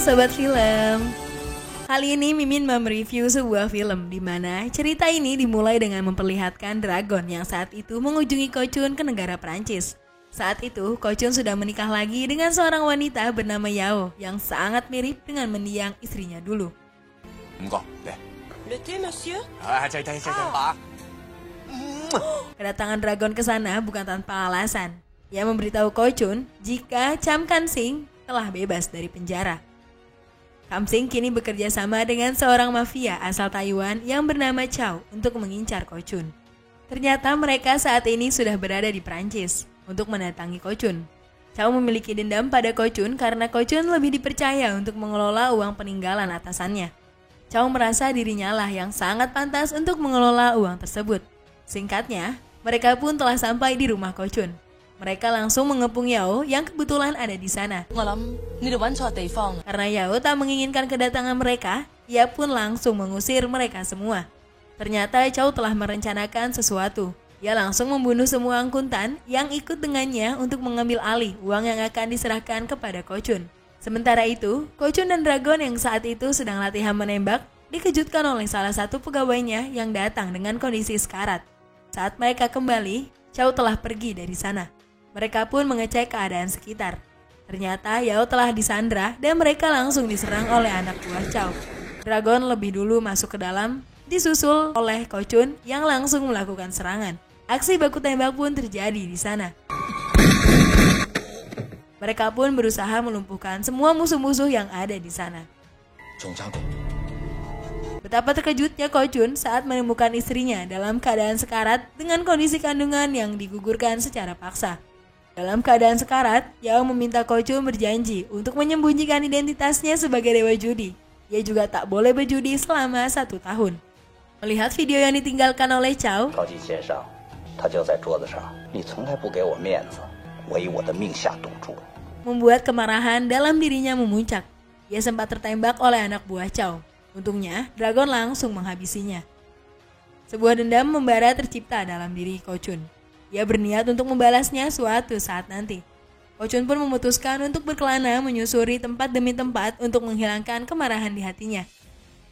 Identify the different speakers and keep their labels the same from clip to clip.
Speaker 1: Sobat Film. Kali ini Mimin mau mereview sebuah film di mana cerita ini dimulai dengan memperlihatkan dragon yang saat itu mengunjungi Kochun ke negara Prancis. Saat itu, Kochun sudah menikah lagi dengan seorang wanita bernama Yao yang sangat mirip dengan mendiang istrinya dulu.
Speaker 2: Le thé, monsieur?
Speaker 1: Kedatangan dragon ke sana bukan tanpa alasan. Ia memberitahu Kochun jika Cham Kan-sing telah bebas dari penjara. Kam-sing kini bekerja sama dengan seorang mafia asal Taiwan yang bernama Chow untuk mengincar Kochun. Ternyata mereka saat ini sudah berada di Prancis untuk mendatangi Kochun. Chow memiliki dendam pada Kochun karena Kochun lebih dipercaya untuk mengelola uang peninggalan atasannya. Chow merasa dirinya lah yang sangat pantas untuk mengelola uang tersebut. Singkatnya, mereka pun telah sampai di rumah Kochun. Mereka langsung mengepung Yao yang kebetulan ada di sana. Karena Yao tak menginginkan kedatangan mereka, ia pun langsung mengusir mereka semua. Ternyata Chow telah merencanakan sesuatu. Ia langsung membunuh semua angkutan yang ikut dengannya untuk mengambil alih uang yang akan diserahkan kepada Kochun. Sementara itu, Kochun dan Dragon yang saat itu sedang latihan menembak dikejutkan oleh salah satu pegawainya yang datang dengan kondisi sekarat. Saat mereka kembali, Chow telah pergi dari sana. Mereka pun mengecek keadaan sekitar. Ternyata Yao telah disandra dan mereka langsung diserang oleh anak buah Chow. Dragon lebih dulu masuk ke dalam, disusul oleh Kochun yang langsung melakukan serangan. Aksi baku tembak pun terjadi di sana. Mereka pun berusaha melumpuhkan semua musuh-musuh yang ada di sana. Betapa terkejutnya Kochun saat menemukan istrinya dalam keadaan sekarat dengan kondisi kandungan yang digugurkan secara paksa. Dalam keadaan sekarat, Yao meminta Kochun berjanji untuk menyembunyikan identitasnya sebagai dewa judi. Ia juga tak boleh berjudi selama 1 tahun. Melihat video yang ditinggalkan oleh Chow, membuat kemarahan dalam dirinya memuncak. Ia sempat tertembak oleh anak buah Chow. Untungnya, Dragon langsung menghabisinya. Sebuah dendam membara tercipta dalam diri Kochun. Ia berniat untuk membalasnya suatu saat nanti. Kochun pun memutuskan untuk berkelana menyusuri tempat demi tempat untuk menghilangkan kemarahan di hatinya.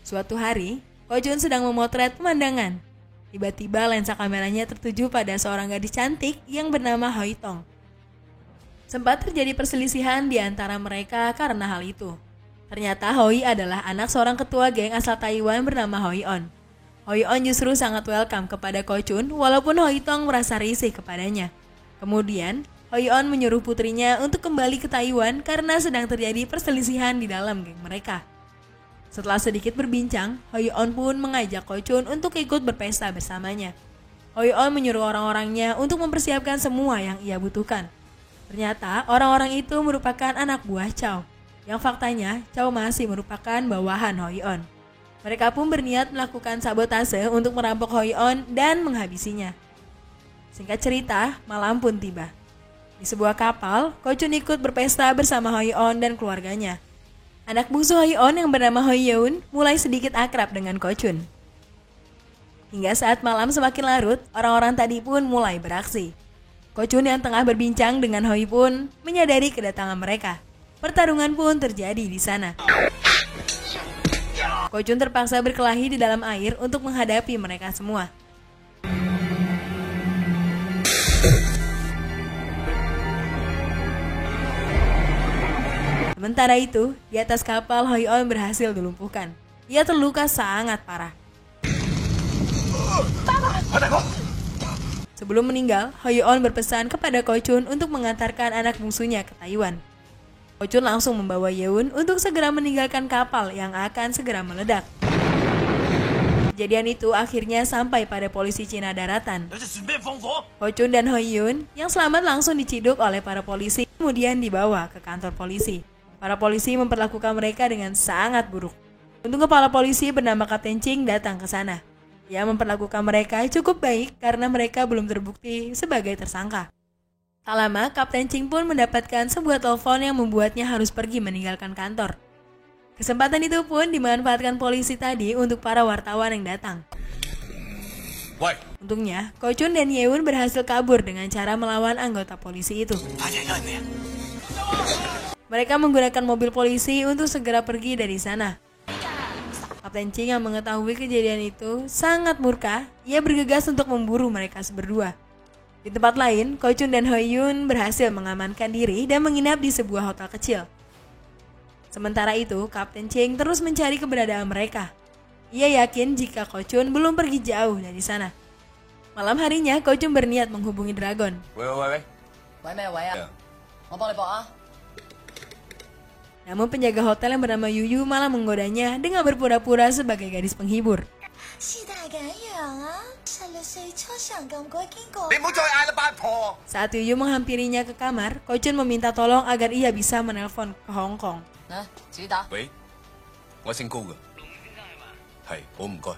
Speaker 1: Suatu hari, Kochun sedang memotret pemandangan. Tiba-tiba lensa kameranya tertuju pada seorang gadis cantik yang bernama Hoi Tong. Sempat terjadi perselisihan di antara mereka karena hal itu. Ternyata Hoi adalah anak seorang ketua geng asal Taiwan bernama Hoi On. Hoi On justru sangat welcome kepada Kochun walaupun Hoi Tong merasa risih kepadanya. Kemudian, Hoi On menyuruh putrinya untuk kembali ke Taiwan karena sedang terjadi perselisihan di dalam geng mereka. Setelah sedikit berbincang, Hoi On pun mengajak Kochun untuk ikut berpesta bersamanya. Hoi On menyuruh orang-orangnya untuk mempersiapkan semua yang ia butuhkan. Ternyata orang-orang itu merupakan anak buah Chow, yang faktanya Chow masih merupakan bawahan Hoi On. Mereka pun berniat melakukan sabotase untuk merampok Hoi On dan menghabisinya. Singkat cerita, malam pun tiba. Di sebuah kapal, Kochun ikut berpesta bersama Hoi On dan keluarganya. Anak bungsu Hoi On yang bernama Hoi Yeun mulai sedikit akrab dengan Kochun. Hingga saat malam semakin larut, orang-orang tadi pun mulai beraksi. Kochun yang tengah berbincang dengan Hoi pun menyadari kedatangan mereka. Pertarungan pun terjadi di sana. Kochun terpaksa berkelahi di dalam air untuk menghadapi mereka semua. Sementara itu, di atas kapal Hoi On berhasil dilumpuhkan. Ia terluka sangat parah. Sebelum meninggal, Hoi On berpesan kepada Kochun untuk mengantarkan anak bungsunya ke Taiwan. Kochun langsung membawa Yeun untuk segera meninggalkan kapal yang akan segera meledak. Kejadian itu akhirnya sampai pada polisi Cina daratan. Kochun dan Hoi Yeun yang selamat langsung diciduk oleh para polisi, kemudian dibawa ke kantor polisi. Para polisi memperlakukan mereka dengan sangat buruk. Untung kepala polisi bernama Kapten Ching datang ke sana. Ia memperlakukan mereka cukup baik karena mereka belum terbukti sebagai tersangka. Tak lama, Kapten Ching pun mendapatkan sebuah telepon yang membuatnya harus pergi meninggalkan kantor. Kesempatan itu pun dimanfaatkan polisi tadi untuk para wartawan yang datang. Untungnya, Kochun dan Yeun berhasil kabur dengan cara melawan anggota polisi itu. Mereka menggunakan mobil polisi untuk segera pergi dari sana. Kapten Ching yang mengetahui kejadian itu sangat murka. Ia bergegas untuk memburu mereka berdua. Di tempat lain, Ko Chun dan Hoi Yun berhasil mengamankan diri dan menginap di sebuah hotel kecil. Sementara itu, Kapten Ching terus mencari keberadaan mereka. Ia yakin jika Ko Chun belum pergi jauh dari sana. Malam harinya, Ko Chun berniat menghubungi Dragon.
Speaker 2: Wei.
Speaker 1: Namun penjaga hotel yang bernama Yuyu malah menggodanya dengan berpura-pura sebagai gadis penghibur. Saat Yuyu menghampirinya ke kamar, Ko Chun meminta tolong agar ia bisa menelpon ke Hong Kong.
Speaker 2: Wei,我姓高嘅，係好唔該。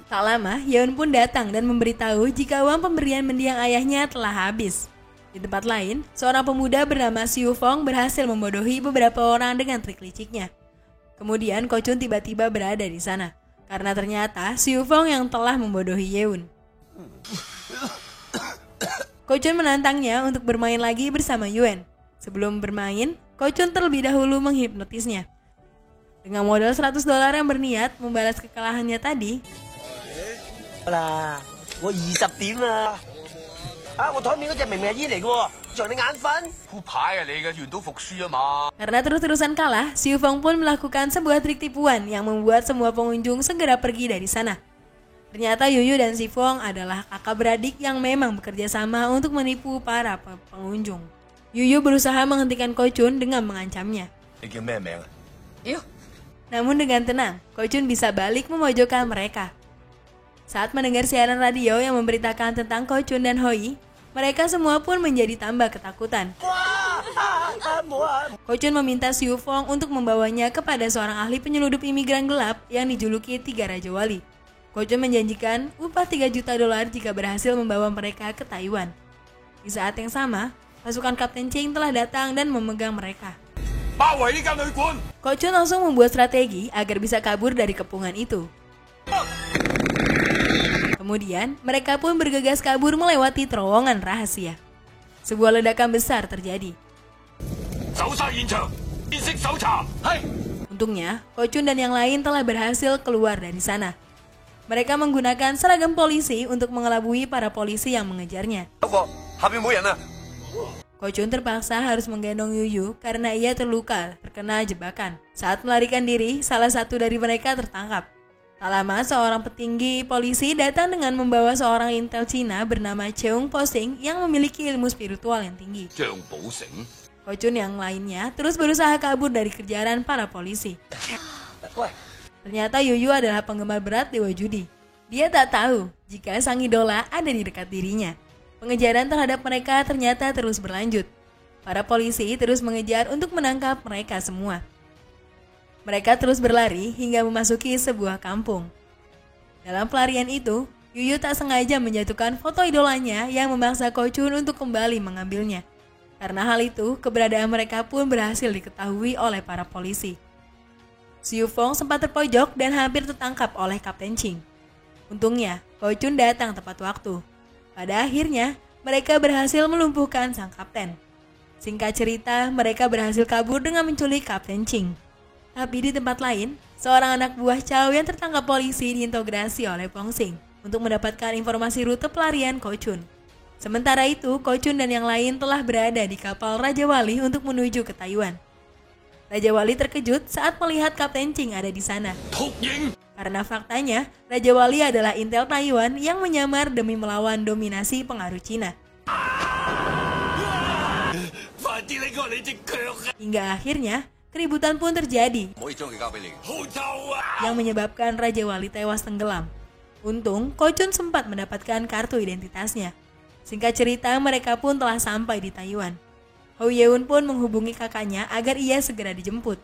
Speaker 1: Tak lama, Yeon pun datang dan memberitahu jika uang pemberian mendiang ayahnya telah habis. Di tempat lain, seorang pemuda bernama Siu Fong berhasil membodohi beberapa orang dengan trik liciknya. Kemudian Ko Chun tiba-tiba berada di sana, karena ternyata Siu Fong yang telah membodohi Yeon. Ko Chun menantangnya untuk bermain lagi bersama Yuen. Sebelum bermain, Ko Chun terlebih dahulu menghipnotisnya. Dengan modal $100 yang berniat membalas kekalahannya tadi,
Speaker 3: 我20點啦！我台面嗰隻明明係煙嚟嘅喎，仲你眼瞓？
Speaker 2: 副牌係你嘅，原都服輸啊嘛。
Speaker 1: karena terus-terusan kalah, Siu Fong pun melakukan sebuah trik tipuan yang membuat semua pengunjung segera pergi dari sana. Ternyata Yuyu dan Si Fong adalah kakak beradik yang memang bekerja sama untuk menipu para pengunjung. Yuyu berusaha menghentikan Ko Chun dengan mengancamnya.
Speaker 2: 你叫咩名啊？
Speaker 1: Namun dengan tenang, Ko Chun bisa balik memojokkan mereka. Saat mendengar siaran radio yang memberitakan tentang Ko Chun dan Hoi, mereka semua pun menjadi tambah ketakutan. Ko Chun meminta Siu Fong untuk membawanya kepada seorang ahli penyeludup imigran gelap yang dijuluki Tiga Raja Wali. Ko Chun menjanjikan upah $3 juta jika berhasil membawa mereka ke Taiwan. Di saat yang sama, pasukan Kapten Ching telah datang dan memegang mereka. Ko Chun langsung membuat strategi agar bisa kabur dari kepungan itu. Kemudian, mereka pun bergegas kabur melewati terowongan rahasia. Sebuah ledakan besar terjadi. Untungnya, Ko Chun dan yang lain telah berhasil keluar dari sana. Mereka menggunakan seragam polisi untuk mengelabui para polisi yang mengejarnya. Ko Chun terpaksa harus menggendong Yuyu karena ia terkena jebakan. Saat melarikan diri, salah satu dari mereka tertangkap. Tak lama, seorang petinggi polisi datang dengan membawa seorang intel Cina bernama Cheung Po-sing yang memiliki ilmu spiritual yang tinggi. Ko Chun yang lainnya terus berusaha kabur dari kejaran para polisi. Ternyata Yuyu adalah penggemar berat dewa judi. Dia tak tahu jika sang idola ada di dekat dirinya. Pengejaran terhadap mereka ternyata terus berlanjut. Para polisi terus mengejar untuk menangkap mereka semua. Mereka terus berlari hingga memasuki sebuah kampung. Dalam pelarian itu, Yuyu tak sengaja menjatuhkan foto idolanya yang memaksa Ko Chun untuk kembali mengambilnya. Karena hal itu, keberadaan mereka pun berhasil diketahui oleh para polisi. Siu Fong sempat terpojok dan hampir tertangkap oleh Kapten Ching. Untungnya, Ko Chun datang tepat waktu. Pada akhirnya, mereka berhasil melumpuhkan sang kapten. Singkat cerita, mereka berhasil kabur dengan menculik Kapten Ching. Tapi di tempat lain, seorang anak buah Chow yang tertangkap polisi diintegrasi oleh Pong Sing untuk mendapatkan informasi rute pelarian Ko Chun. Sementara itu, Ko Chun dan yang lain telah berada di kapal Raja Wali untuk menuju ke Taiwan. Raja Wali terkejut saat melihat Kapten Ching ada di sana. Karena faktanya, Raja Wali adalah intel Taiwan yang menyamar demi melawan dominasi pengaruh Cina. Hingga akhirnya, keributan pun terjadi yang menyebabkan Raja Wali tewas tenggelam. Untung, Ko Chun sempat mendapatkan kartu identitasnya. Singkat cerita, mereka pun telah sampai di Taiwan. Ho Yeun pun menghubungi kakaknya agar ia segera dijemput.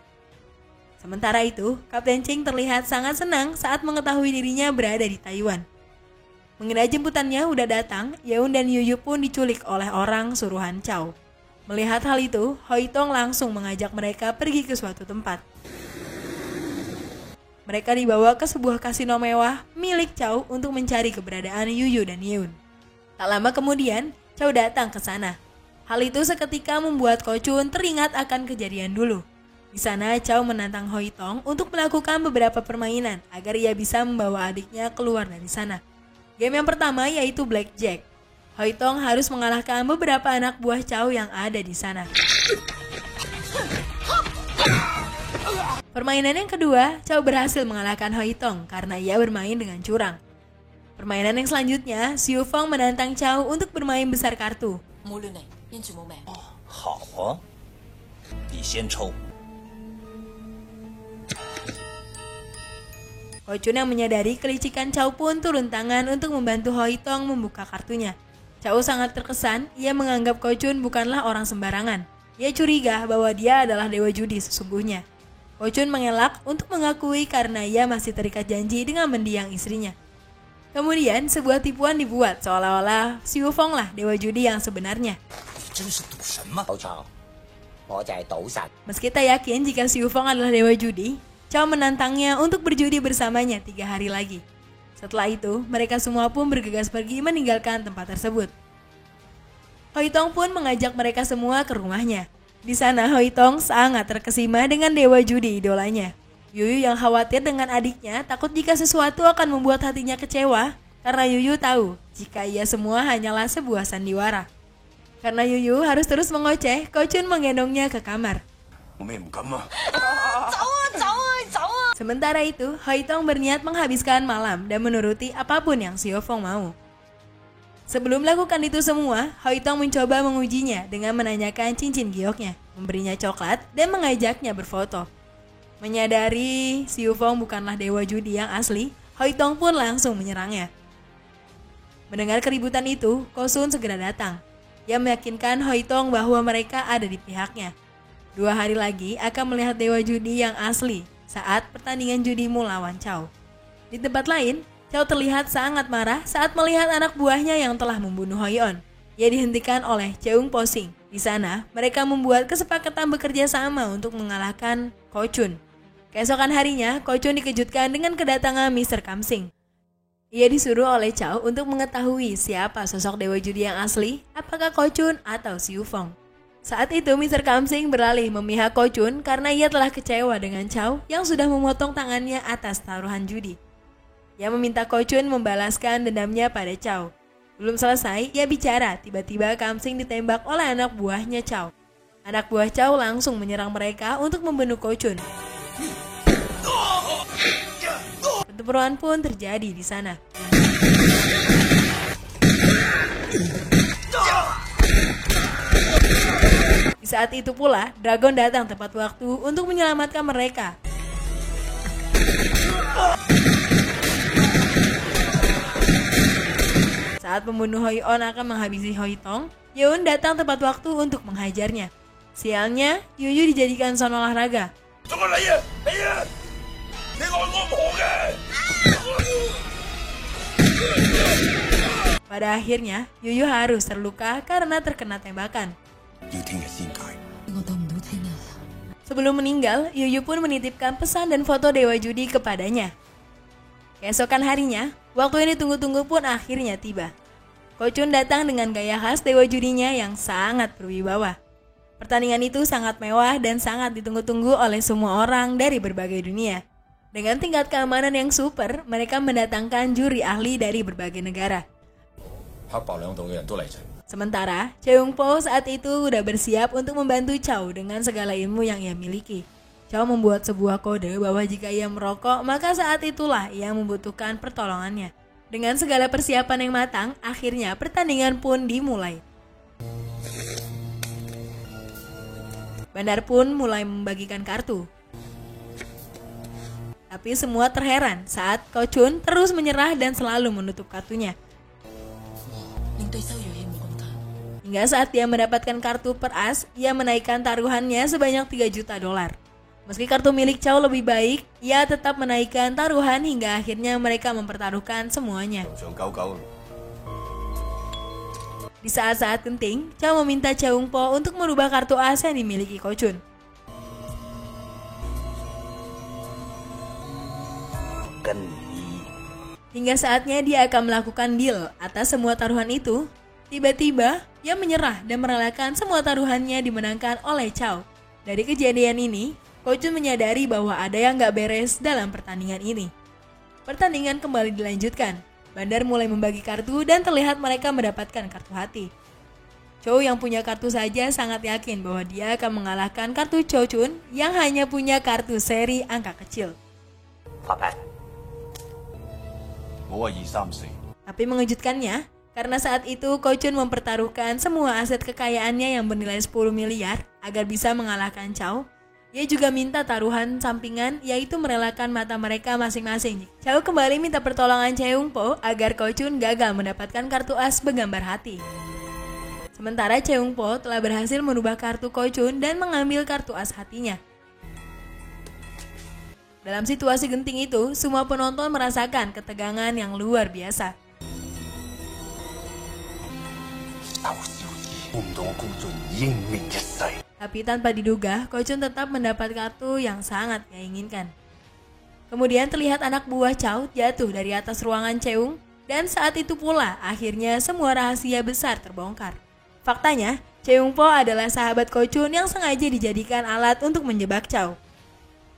Speaker 1: Sementara itu, Kapten Ching terlihat sangat senang saat mengetahui dirinya berada di Taiwan. Mengira jemputannya udah datang, Yeun dan Yuyu pun diculik oleh orang suruhan Chow. Melihat hal itu, Hoi Tong langsung mengajak mereka pergi ke suatu tempat. Mereka dibawa ke sebuah kasino mewah milik Chow untuk mencari keberadaan Yuyu dan Yeun. Tak lama kemudian, Chow datang ke sana. Hal itu seketika membuat Ko Chun teringat akan kejadian dulu. Di sana Chow menantang Hoi Tong untuk melakukan beberapa permainan agar ia bisa membawa adiknya keluar dari sana. Game yang pertama yaitu Blackjack. Hoi Tong harus mengalahkan beberapa anak buah Chow yang ada di sana. Permainan yang kedua, Chow berhasil mengalahkan Hoi Tong karena ia bermain dengan curang. Permainan yang selanjutnya, Xiu Feng menantang Chow untuk bermain besar kartu.
Speaker 4: 無論你因住冇命。
Speaker 5: 好啊，你先抽。
Speaker 1: Ko Chun yang menyadari kelicikan Chow pun turun tangan untuk membantu Hoi Tong membuka kartunya. Chow sangat terkesan, ia menganggap Ko Chun bukanlah orang sembarangan. Ia curiga bahwa dia adalah dewa judi sesungguhnya. Ko Chun mengelak untuk mengakui karena ia masih terikat janji dengan mendiang istrinya. Kemudian sebuah tipuan dibuat seolah-olah Xiu Feng lah dewa judi yang sebenarnya.
Speaker 5: 你真是赌神吗？
Speaker 3: 冇錯，我就係賭神。
Speaker 1: Meski tak yakin jika Xiu Feng adalah dewa judi, Chow menantangnya untuk berjudi bersamanya 3 hari lagi. Setelah itu, mereka semua pun bergegas pergi meninggalkan tempat tersebut. Hoi Tong pun mengajak mereka semua ke rumahnya. Di sana Hoi Tong sangat terkesima dengan dewa judi idolanya. Yuyu yang khawatir dengan adiknya takut jika sesuatu akan membuat hatinya kecewa karena Yuyu tahu jika ia semua hanyalah sebuah sandiwara. Karena Yuyu harus terus mengoceh, Ko Chun menggendongnya ke kamar.
Speaker 2: 我咩唔敢啊！
Speaker 1: Sementara itu, Hoi Tong berniat menghabiskan malam dan menuruti apapun yang Xiu Feng mau. Sebelum melakukan itu semua, Hoi Tong mencoba mengujinya dengan menanyakan cincin gioknya, memberinya coklat, dan mengajaknya berfoto. Menyadari Xiu Feng bukanlah dewa judi yang asli, Hoi Tong pun langsung menyerangnya. Mendengar keributan itu, Ko Sun segera datang. Ia meyakinkan Hoi Tong bahwa mereka ada di pihaknya. 2 hari lagi akan melihat dewa judi yang asli saat pertandingan judi melawan Chow. Di tempat lain, Chow terlihat sangat marah saat melihat anak buahnya yang telah membunuh Hoi On. Ia dihentikan oleh Cheung Po Sing. Di sana, mereka membuat kesepakatan bekerja sama untuk mengalahkan Ko Chun. Keesokan harinya, Ko Chun dikejutkan dengan kedatangan Mr. Kam Sing. Ia disuruh oleh Chow untuk mengetahui siapa sosok dewa judi yang asli, apakah Ko Chun atau Xiu Feng. Saat itu Mr. Kam Sing beralih memihak Ko Chun karena ia telah kecewa dengan Chow yang sudah memotong tangannya atas taruhan judi. Ia meminta Ko Chun membalaskan dendamnya pada Chow. Belum selesai, ia bicara, tiba-tiba Kam Sing ditembak oleh anak buahnya Chow. Anak buah Chow langsung menyerang mereka untuk membunuh Ko Chun. Pertempuran pun terjadi di sana. Di saat itu pula, Dragon datang tepat waktu untuk menyelamatkan mereka. Saat pembunuh Hoi On akan menghabisi Hoi Tong, Yeon datang tepat waktu untuk menghajarnya. Sialnya, Yuyu dijadikan son olahraga.
Speaker 2: 仲係你啊！你啊！你愛我婆嘅！
Speaker 1: Pada akhirnya, Yuyu harus terluka karena terkena tembakan.
Speaker 2: 要聽日先解。
Speaker 4: 我等唔到聽日。
Speaker 1: Sebelum meninggal, Yuyu pun menitipkan pesan dan foto dewa judi kepadanya. Keesokan harinya, waktu yang ditunggu-tunggu pun akhirnya tiba. Ko Chun datang dengan gaya khas dewa judinya yang sangat berwibawa. Pertandingan itu sangat mewah dan sangat ditunggu-tunggu oleh semua orang dari berbagai dunia. Dengan tingkat keamanan yang super, mereka mendatangkan juri ahli dari berbagai negara.
Speaker 2: 黑白兩道嘅人都嚟齊。
Speaker 1: Sementara, Cheung Po saat itu sudah bersiap untuk membantu Chow dengan segala ilmu yang ia miliki. Chow membuat sebuah kode bahwa jika ia merokok, maka saat itulah ia membutuhkan pertolongannya. Dengan segala persiapan yang matang, akhirnya pertandingan pun dimulai. Bandar pun mulai membagikan kartu. Tapi semua terheran saat Ko Chun terus menyerah dan selalu menutup kartunya.
Speaker 4: 令對手語氣冇咁大。
Speaker 1: Hingga saat dia mendapatkan kartu per as, ia menaikkan taruhannya sebanyak 3 juta dolar. Meski kartu milik Chow lebih baik, ia tetap menaikkan taruhan hingga akhirnya mereka mempertaruhkan semuanya.
Speaker 2: 長久久。
Speaker 1: Di saat-saat genting, Chow meminta Cheung Po untuk merubah kartu as yang dimiliki Ko Chun. Hingga saatnya dia akan melakukan deal atas semua taruhan itu. Tiba-tiba, ia menyerah dan merelakan semua taruhannya dimenangkan oleh Chow. Dari kejadian ini, Ko Chun menyadari bahwa ada yang gak beres dalam pertandingan ini. Pertandingan kembali dilanjutkan. Bandar mulai membagi kartu dan terlihat mereka mendapatkan kartu hati. Chow yang punya kartu saja sangat yakin bahwa dia akan mengalahkan kartu Ko Chun yang hanya punya kartu seri angka kecil.
Speaker 3: 發牌。
Speaker 2: 我話234。
Speaker 1: Tapi mengejutkannya, karena saat itu Ko Chun mempertaruhkan semua aset kekayaannya yang bernilai 10 miliar agar bisa mengalahkan Chow. Ia juga minta taruhan sampingan, yaitu merelakan mata mereka masing-masing. Chow kembali minta pertolongan Cheung Po agar Ko Chun gagal mendapatkan kartu as bergambar hati. Sementara Cheung Po telah berhasil merubah kartu Ko Chun dan mengambil kartu as hatinya. Dalam situasi genting itu, semua penonton merasakan ketegangan yang luar biasa.
Speaker 3: 收小子，估唔到我高進英明一世。
Speaker 1: Tapi tanpa diduga, Ko Chun tetap mendapat kartu yang sangat ia inginkan. Kemudian terlihat anak buah Chow jatuh dari atas ruangan Cheung, dan saat itu pula akhirnya semua rahasia besar terbongkar. Faktanya, Cheung Po adalah sahabat Ko Chun yang sengaja dijadikan alat untuk menjebak Chow.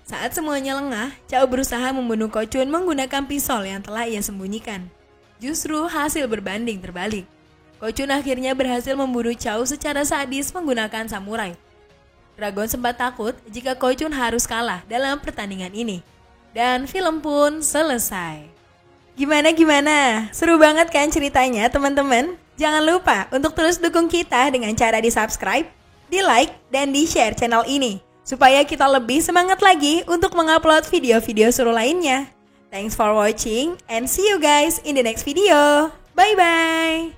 Speaker 1: Saat semuanya lengah, Chow berusaha membunuh Ko Chun menggunakan pisau yang telah ia sembunyikan. Justru hasil berbanding terbalik. Ko Chun akhirnya berhasil membunuh Chow secara sadis menggunakan samurai. Dragon sempat takut jika Ko Chun harus kalah dalam pertandingan ini. Dan film pun selesai. Gimana? Seru banget kan ceritanya teman-teman? Jangan lupa untuk terus dukung kita dengan cara di-subscribe, di-like, dan di-share channel ini. Supaya kita lebih semangat lagi untuk mengupload video-video seru lainnya. Thanks for watching and see you guys in the next video. Bye-bye!